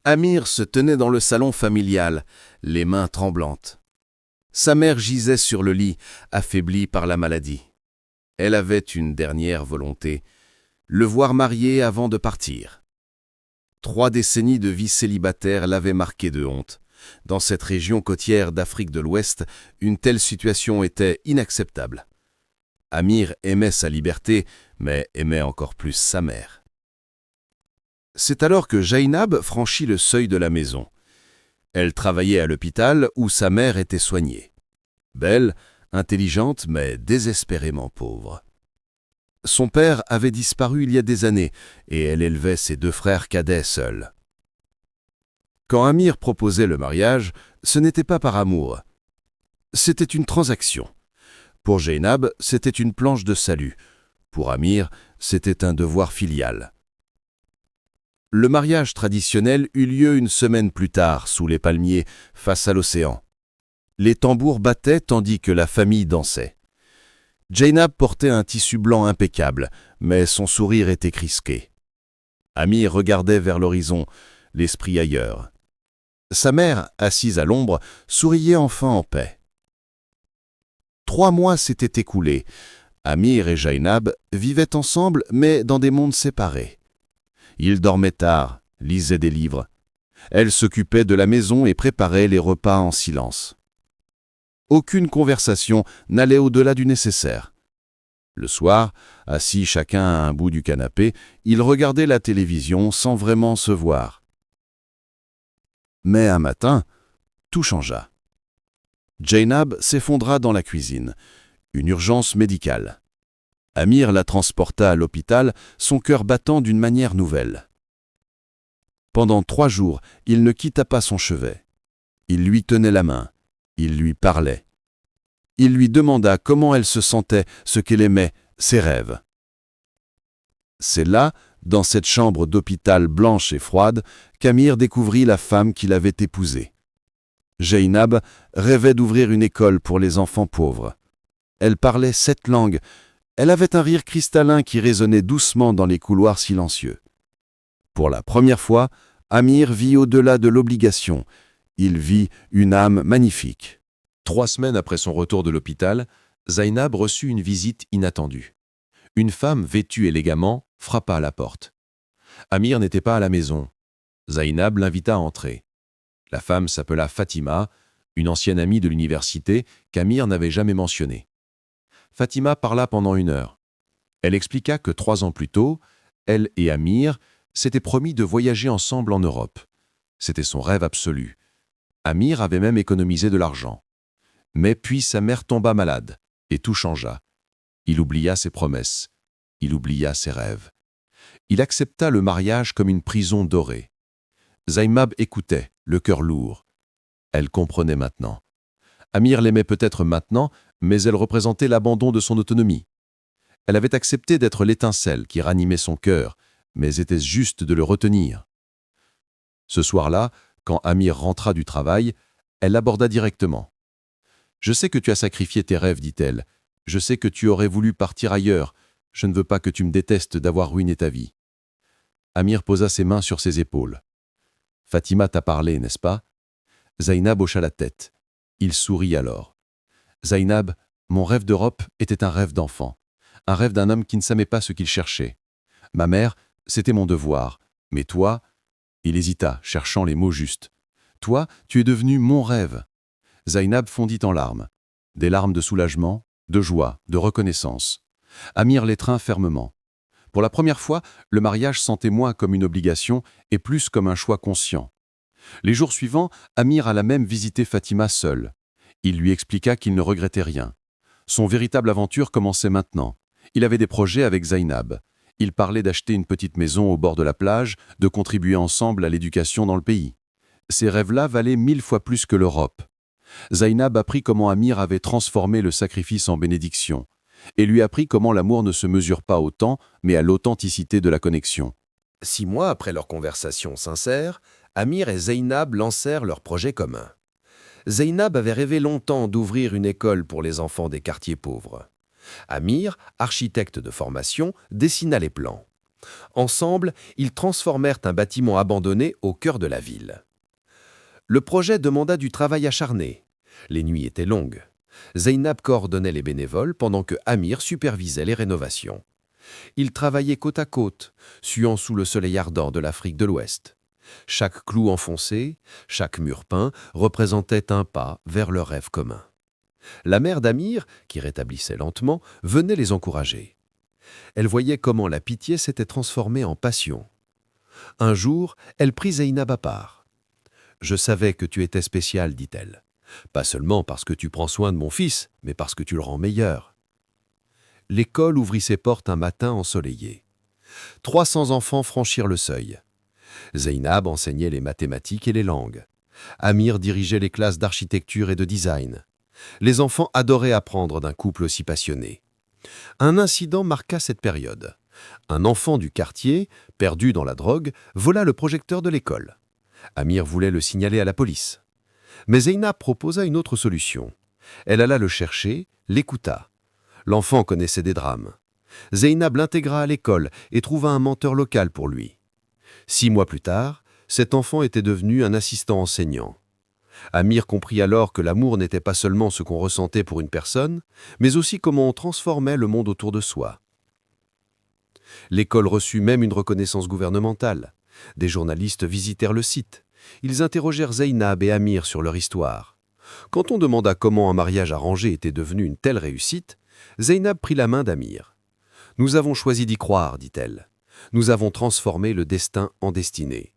Amir se tenait dans le salon familial, les mains tremblantes. Sa mère gisait sur le lit, affaiblie par la maladie. Elle avait une dernière volonté, le voir marié avant de partir. 3 décennies de vie célibataire l'avaient marqué de honte. Dans cette région côtière d'Afrique de l'Ouest, une telle situation était inacceptable. Amir aimait sa liberté, mais aimait encore plus sa mère. C'est alors que Jainab franchit le seuil de la maison. Elle travaillait à l'hôpital où sa mère était soignée. Belle, intelligente, mais désespérément pauvre. Son père avait disparu il y a des années et elle élevait ses 2 frères cadets seuls. Quand Amir proposait le mariage, ce n'était pas par amour. C'était une transaction. Pour Jainab, c'était une planche de salut. Pour Amir, c'était un devoir filial. Le mariage traditionnel eut lieu une semaine plus tard, sous les palmiers, face à l'océan. Les tambours battaient tandis que la famille dansait. Jainab portait un tissu blanc impeccable, mais son sourire était crisqué. Amir regardait vers l'horizon, l'esprit ailleurs. Sa mère, assise à l'ombre, souriait enfin en paix. 3 mois s'étaient écoulés. Amir et Jainab vivaient ensemble, mais dans des mondes séparés. Ils dormaient tard, lisaient des livres. Elle s'occupait de la maison et préparait les repas en silence. Aucune conversation n'allait au-delà du nécessaire. Le soir, assis chacun à un bout du canapé, ils regardaient la télévision sans vraiment se voir. Mais un matin, tout changea. Jainab s'effondra dans la cuisine. Une urgence médicale. Amir la transporta à l'hôpital, son cœur battant d'une manière nouvelle. Pendant 3 jours, il ne quitta pas son chevet. Il lui tenait la main. Il lui parlait. Il lui demanda comment elle se sentait, ce qu'elle aimait, ses rêves. C'est là, dans cette chambre d'hôpital blanche et froide, qu'Amir découvrit la femme qu'il avait épousée. Jainab rêvait d'ouvrir une école pour les enfants pauvres. Elle parlait 7 langues. Elle avait un rire cristallin qui résonnait doucement dans les couloirs silencieux. Pour la première fois, Amir vit au-delà de l'obligation. Il vit une âme magnifique. 3 semaines après son retour de l'hôpital, Zainab reçut une visite inattendue. Une femme vêtue élégamment frappa à la porte. Amir n'était pas à la maison. Zainab l'invita à entrer. La femme s'appela Fatima, une ancienne amie de l'université qu'Amir n'avait jamais mentionnée. Fatima parla pendant 1 heure. Elle expliqua que 3 ans plus tôt, elle et Amir s'étaient promis de voyager ensemble en Europe. C'était son rêve absolu. Amir avait même économisé de l'argent. Mais puis sa mère tomba malade, et tout changea. Il oublia ses promesses. Il oublia ses rêves. Il accepta le mariage comme une prison dorée. Zainab écoutait, le cœur lourd. Elle comprenait maintenant. Amir l'aimait peut-être maintenant, mais elle représentait l'abandon de son autonomie. Elle avait accepté d'être l'étincelle qui ranimait son cœur, mais était-ce juste de le retenir? Ce soir-là, quand Amir rentra du travail, elle l'aborda directement. « Je sais que tu as sacrifié tes rêves, dit-elle. Je sais que tu aurais voulu partir ailleurs. Je ne veux pas que tu me détestes d'avoir ruiné ta vie. » Amir posa ses mains sur ses épaules. « Fatima t'a parlé, n'est-ce pas ?» Zainab hocha la tête. Il sourit alors. « Zainab, mon rêve d'Europe était un rêve d'enfant. Un rêve d'un homme qui ne savait pas ce qu'il cherchait. Ma mère, c'était mon devoir. Mais toi... » Il hésita, cherchant les mots justes. « Toi, tu es devenu mon rêve. » Zainab fondit en larmes. Des larmes de soulagement, de joie, de reconnaissance. Amir l'étreint fermement. Pour la première fois, le mariage sentait moins comme une obligation et plus comme un choix conscient. Les jours suivants, Amir alla même visiter Fatima seul. Il lui expliqua qu'il ne regrettait rien. Son véritable aventure commençait maintenant. Il avait des projets avec Zainab. Il parlait d'acheter une petite maison au bord de la plage, de contribuer ensemble à l'éducation dans le pays. Ces rêves-là valaient 1000 fois plus que l'Europe. Zainab apprit comment Amir avait transformé le sacrifice en bénédiction et lui apprit comment l'amour ne se mesure pas au temps, mais à l'authenticité de la connexion. 6 mois après leur conversation sincère, Amir et Zainab lancèrent leur projet commun. Zainab avait rêvé longtemps d'ouvrir une école pour les enfants des quartiers pauvres. Amir, architecte de formation, dessina les plans. Ensemble, ils transformèrent un bâtiment abandonné au cœur de la ville. Le projet demanda du travail acharné. Les nuits étaient longues. Zeynab coordonnait les bénévoles pendant que Amir supervisait les rénovations. Ils travaillaient côte à côte, suant sous le soleil ardent de l'Afrique de l'Ouest. Chaque clou enfoncé, chaque mur peint représentait un pas vers leur rêve commun. La mère d'Amir, qui rétablissait lentement, venait les encourager. Elle voyait comment la pitié s'était transformée en passion. Un jour, elle prit Zeynab à part. « Je savais que tu étais spécial, dit-elle. Pas seulement parce que tu prends soin de mon fils, mais parce que tu le rends meilleur. » L'école ouvrit ses portes un matin ensoleillé. 300 enfants franchirent le seuil. Zeynab enseignait les mathématiques et les langues. Amir dirigeait les classes d'architecture et de design. Les enfants adoraient apprendre d'un couple aussi passionné. Un incident marqua cette période. Un enfant du quartier, perdu dans la drogue, vola le projecteur de l'école. Amir voulait le signaler à la police. Mais Zeynab proposa une autre solution. Elle alla le chercher, l'écouta. L'enfant connaissait des drames. Zeynab l'intégra à l'école et trouva un mentor local pour lui. 6 mois plus tard, cet enfant était devenu un assistant enseignant. Amir comprit alors que l'amour n'était pas seulement ce qu'on ressentait pour une personne, mais aussi comment on transformait le monde autour de soi. L'école reçut même une reconnaissance gouvernementale. Des journalistes visitèrent le site. Ils interrogèrent Zeynab et Amir sur leur histoire. Quand on demanda comment un mariage arrangé était devenu une telle réussite, Zeynab prit la main d'Amir. « Nous avons choisi d'y croire, dit-elle. Nous avons transformé le destin en destinée. »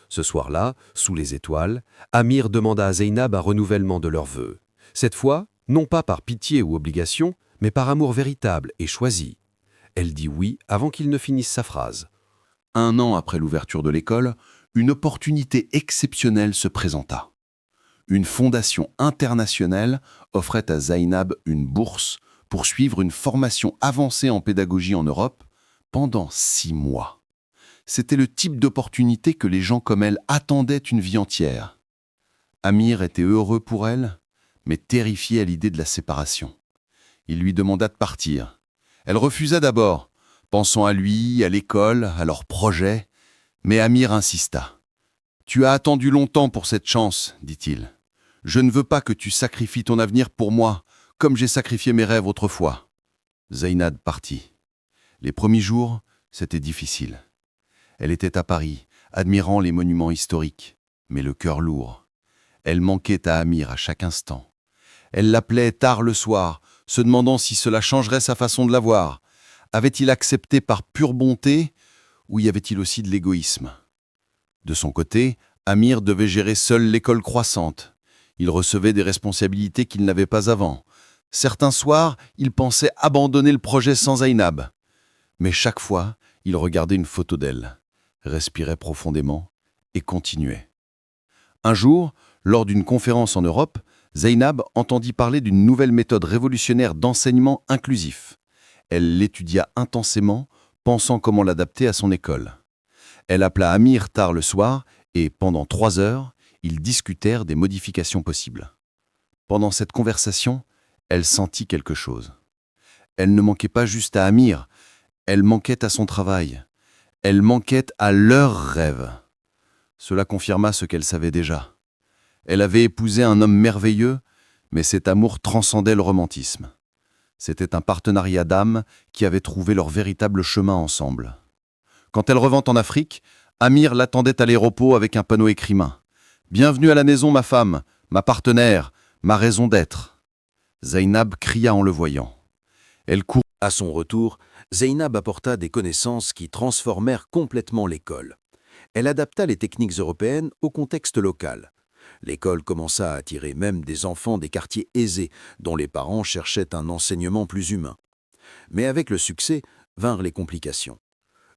Ce soir-là, sous les étoiles, Amir demanda à Zeynab un renouvellement de leurs vœux. Cette fois, non pas par pitié ou obligation, mais par amour véritable et choisi. Elle dit oui avant qu'il ne finisse sa phrase. 1 an après l'ouverture de l'école, une opportunité exceptionnelle se présenta. Une fondation internationale offrait à Zeynab une bourse pour suivre une formation avancée en pédagogie en Europe pendant 6 mois. C'était le type d'opportunité que les gens comme elle attendaient une vie entière. Amir était heureux pour elle, mais terrifié à l'idée de la séparation. Il lui demanda de partir. Elle refusa d'abord, pensant à lui, à l'école, à leurs projets, mais Amir insista. « Tu as attendu longtemps pour cette chance, dit-il. Je ne veux pas que tu sacrifies ton avenir pour moi, comme j'ai sacrifié mes rêves autrefois. » Zeynab partit. Les premiers jours, c'était difficile. Elle était à Paris, admirant les monuments historiques, mais le cœur lourd. Elle manquait à Amir à chaque instant. Elle l'appelait tard le soir, se demandant si cela changerait sa façon de la voir. Avait-il accepté par pure bonté, ou y avait-il aussi de l'égoïsme? De son côté, Amir devait gérer seul l'école croissante. Il recevait des responsabilités qu'il n'avait pas avant. Certains soirs, il pensait abandonner le projet sans Zeynab. Mais chaque fois, il regardait une photo d'elle, respirait profondément et continuait. Un jour, lors d'une conférence en Europe, Zeynab entendit parler d'une nouvelle méthode révolutionnaire d'enseignement inclusif. Elle l'étudia intensément, pensant comment l'adapter à son école. Elle appela Amir tard le soir et, pendant 3 heures, ils discutèrent des modifications possibles. Pendant cette conversation, elle sentit quelque chose. Elle ne manquait pas juste à Amir, elle manquait à son travail. Elle manquait à leur rêve. Cela confirma ce qu'elle savait déjà. Elle avait épousé un homme merveilleux, mais cet amour transcendait le romantisme. C'était un partenariat d'âme qui avait trouvé leur véritable chemin ensemble. Quand elle revint en Afrique, Amir l'attendait à l'aéroport avec un panneau écrimain. « Bienvenue à la maison, ma femme, ma partenaire, ma raison d'être. » Zeynab cria en le voyant. Elle courut. À son retour, Zeynab apporta des connaissances qui transformèrent complètement l'école. Elle adapta les techniques européennes au contexte local. L'école commença à attirer même des enfants des quartiers aisés, dont les parents cherchaient un enseignement plus humain. Mais avec le succès vinrent les complications.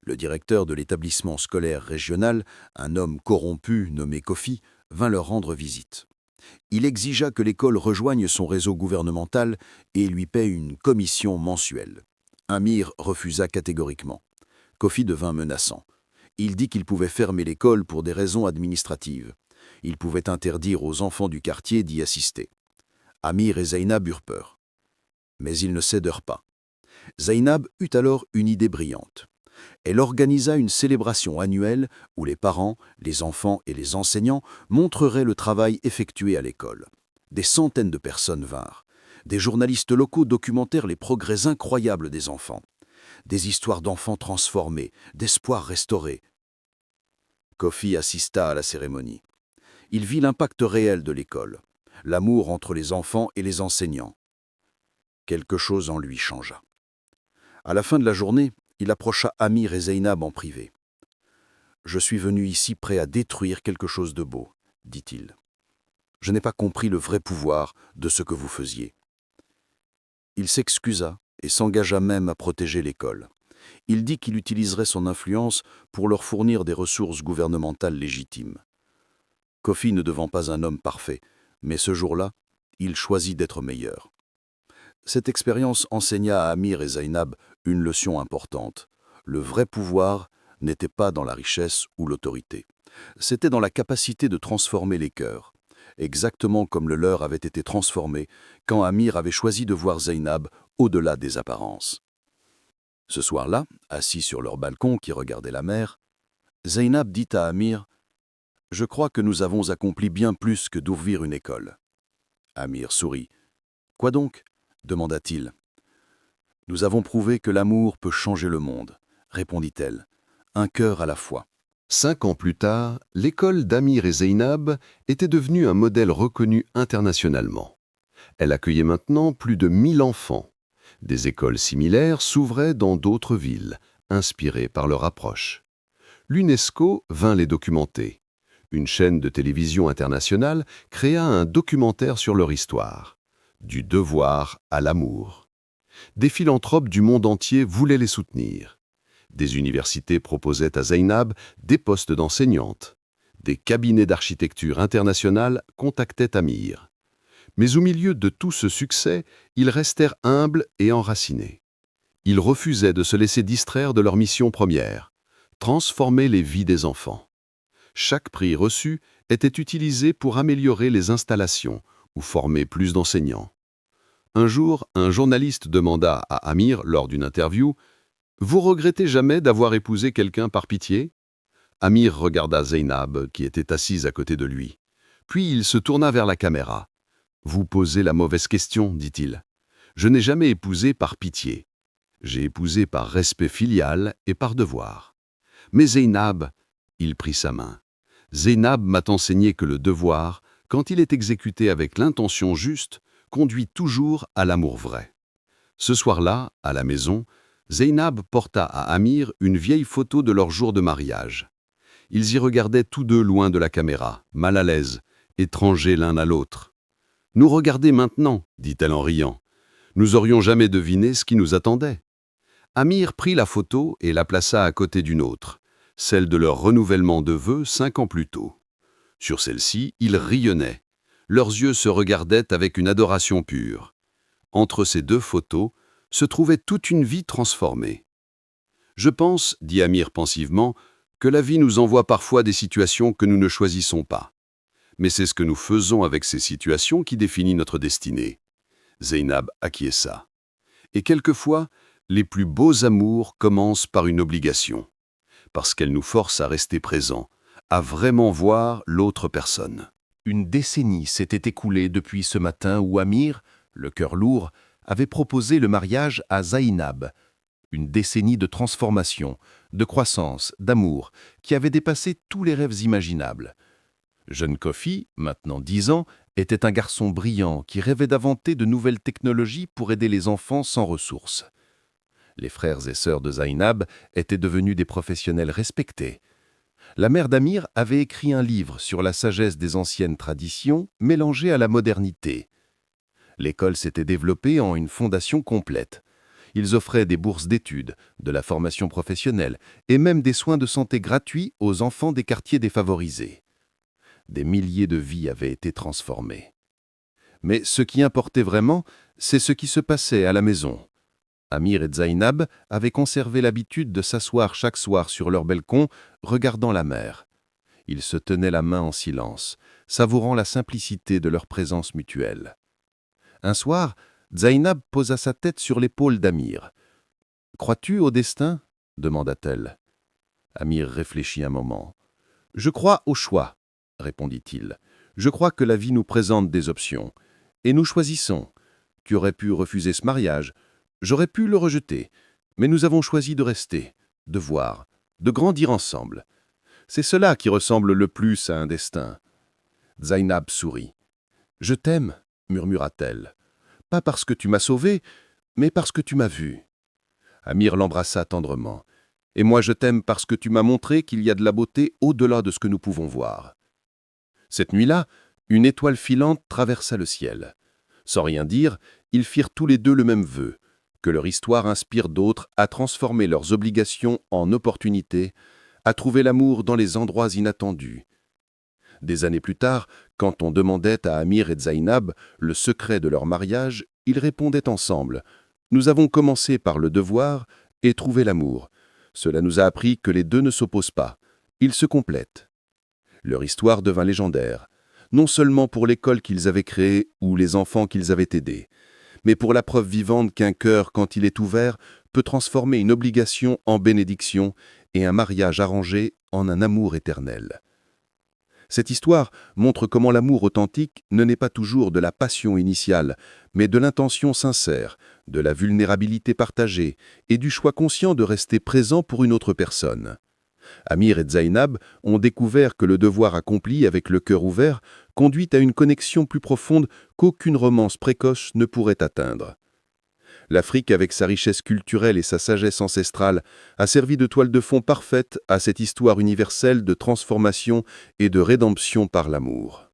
Le directeur de l'établissement scolaire régional, un homme corrompu nommé Kofi, vint leur rendre visite. Il exigea que l'école rejoigne son réseau gouvernemental et lui paie une commission mensuelle. Amir refusa catégoriquement. Kofi devint menaçant. Il dit qu'il pouvait fermer l'école pour des raisons administratives. Il pouvait interdire aux enfants du quartier d'y assister. Amir et Zeynab eurent peur. Mais ils ne cédèrent pas. Zeynab eut alors une idée brillante. Elle organisa une célébration annuelle où les parents, les enfants et les enseignants montreraient le travail effectué à l'école. Des centaines de personnes vinrent. Des journalistes locaux documentèrent les progrès incroyables des enfants. Des histoires d'enfants transformés, d'espoirs restaurés. Kofi assista à la cérémonie. Il vit l'impact réel de l'école, l'amour entre les enfants et les enseignants. Quelque chose en lui changea. À la fin de la journée, il approcha Amir et Zainab en privé. « Je suis venu ici prêt à détruire quelque chose de beau, » dit-il. « Je n'ai pas compris le vrai pouvoir de ce que vous faisiez. » Il s'excusa et s'engagea même à protéger l'école. Il dit qu'il utiliserait son influence pour leur fournir des ressources gouvernementales légitimes. Kofi ne devant pas un homme parfait, mais ce jour-là, il choisit d'être meilleur. Cette expérience enseigna à Amir et Zainab une leçon importante. Le vrai pouvoir n'était pas dans la richesse ou l'autorité. C'était dans la capacité de transformer les cœurs, exactement comme le leur avait été transformé quand Amir avait choisi de voir Zainab au-delà des apparences. Ce soir-là, assis sur leur balcon qui regardait la mer, Zainab dit à Amir « Je crois que nous avons accompli bien plus que d'ouvrir une école. » Amir sourit. « Quoi donc ?» demanda-t-il. « Nous avons prouvé que l'amour peut changer le monde, » répondit-elle, « un cœur à la fois. » 5 ans plus tard, l'école d'Amir et Zainab était devenue un modèle reconnu internationalement. Elle accueillait maintenant plus de 1000 enfants. Des écoles similaires s'ouvraient dans d'autres villes, inspirées par leur approche. L'UNESCO vint les documenter. Une chaîne de télévision internationale créa un documentaire sur leur histoire. Du devoir à l'amour. Des philanthropes du monde entier voulaient les soutenir. Des universités proposaient à Zainab des postes d'enseignante. Des cabinets d'architecture internationale contactaient Amir. Mais au milieu de tout ce succès, ils restèrent humbles et enracinés. Ils refusaient de se laisser distraire de leur mission première, transformer les vies des enfants. Chaque prix reçu était utilisé pour améliorer les installations ou former plus d'enseignants. Un jour, un journaliste demanda à Amir lors d'une interview « Vous regrettez jamais d'avoir épousé quelqu'un par pitié ?» Amir regarda Zainab, qui était assise à côté de lui. Puis il se tourna vers la caméra. « Vous posez la mauvaise question, dit-il. Je n'ai jamais épousé par pitié. J'ai épousé par respect filial et par devoir. Mais Zainab, il prit sa main. Zainab m'a enseigné que le devoir, quand il est exécuté avec l'intention juste, conduit toujours à l'amour vrai. » Ce soir-là, à la maison, Zainab porta à Amir une vieille photo de leur jour de mariage. Ils y regardaient tous deux loin de la caméra, mal à l'aise, étrangers l'un à l'autre. « Nous regarder maintenant, » dit-elle en riant. « Nous aurions jamais deviné ce qui nous attendait. » Amir prit la photo et la plaça à côté d'une autre, celle de leur renouvellement de vœux 5 ans plus tôt. Sur celle-ci, ils rayonnaient. Leurs yeux se regardaient avec une adoration pure. Entre ces deux photos se trouvait toute une vie transformée. « Je pense, dit Amir pensivement, que la vie nous envoie parfois des situations que nous ne choisissons pas. Mais c'est ce que nous faisons avec ces situations qui définit notre destinée. » Zainab acquiesça. Et quelquefois, les plus beaux amours commencent par une obligation, parce qu'elle nous force à rester présents, à vraiment voir l'autre personne. Une décennie s'était écoulée depuis ce matin où Amir, le cœur lourd, avait proposé le mariage à Zainab. Une décennie de transformation, de croissance, d'amour, qui avait dépassé tous les rêves imaginables. Jeune Kofi, maintenant 10 ans, était un garçon brillant qui rêvait d'inventer de nouvelles technologies pour aider les enfants sans ressources. Les frères et sœurs de Zainab étaient devenus des professionnels respectés. La mère d'Amir avait écrit un livre sur la sagesse des anciennes traditions mélangée à la modernité. L'école s'était développée en une fondation complète. Ils offraient des bourses d'études, de la formation professionnelle et même des soins de santé gratuits aux enfants des quartiers défavorisés. Des milliers de vies avaient été transformées. Mais ce qui importait vraiment, c'est ce qui se passait à la maison. Amir et Zainab avaient conservé l'habitude de s'asseoir chaque soir sur leur balcon, regardant la mer. Ils se tenaient la main en silence, savourant la simplicité de leur présence mutuelle. Un soir, Zainab posa sa tête sur l'épaule d'Amir. « Crois-tu au destin » demanda-t-elle. Amir réfléchit un moment. « Je crois au choix, répondit-il. Je crois que la vie nous présente des options. Et nous choisissons. Tu aurais pu refuser ce mariage. J'aurais pu le rejeter. Mais nous avons choisi de rester, de voir, de grandir ensemble. C'est cela qui ressemble le plus à un destin. » Zainab sourit. « Je t'aime, murmura-t-elle. Pas parce que tu m'as sauvé, mais parce que tu m'as vu. » Amir l'embrassa tendrement. « Et moi je t'aime parce que tu m'as montré qu'il y a de la beauté au-delà de ce que nous pouvons voir. » Cette nuit-là, une étoile filante traversa le ciel. Sans rien dire, ils firent tous les deux le même vœu, que leur histoire inspire d'autres à transformer leurs obligations en opportunités, à trouver l'amour dans les endroits inattendus. Des années plus tard, quand on demandait à Amir et Zainab le secret de leur mariage, ils répondaient ensemble « Nous avons commencé par le devoir et trouvé l'amour. Cela nous a appris que les deux ne s'opposent pas. Ils se complètent. » Leur histoire devint légendaire, non seulement pour l'école qu'ils avaient créée ou les enfants qu'ils avaient aidés, mais pour la preuve vivante qu'un cœur, quand il est ouvert, peut transformer une obligation en bénédiction et un mariage arrangé en un amour éternel. Cette histoire montre comment l'amour authentique ne naît pas toujours de la passion initiale, mais de l'intention sincère, de la vulnérabilité partagée et du choix conscient de rester présent pour une autre personne. Amir et Zainab ont découvert que le devoir accompli avec le cœur ouvert conduit à une connexion plus profonde qu'aucune romance précoce ne pourrait atteindre. L'Afrique, avec sa richesse culturelle et sa sagesse ancestrale, a servi de toile de fond parfaite à cette histoire universelle de transformation et de rédemption par l'amour.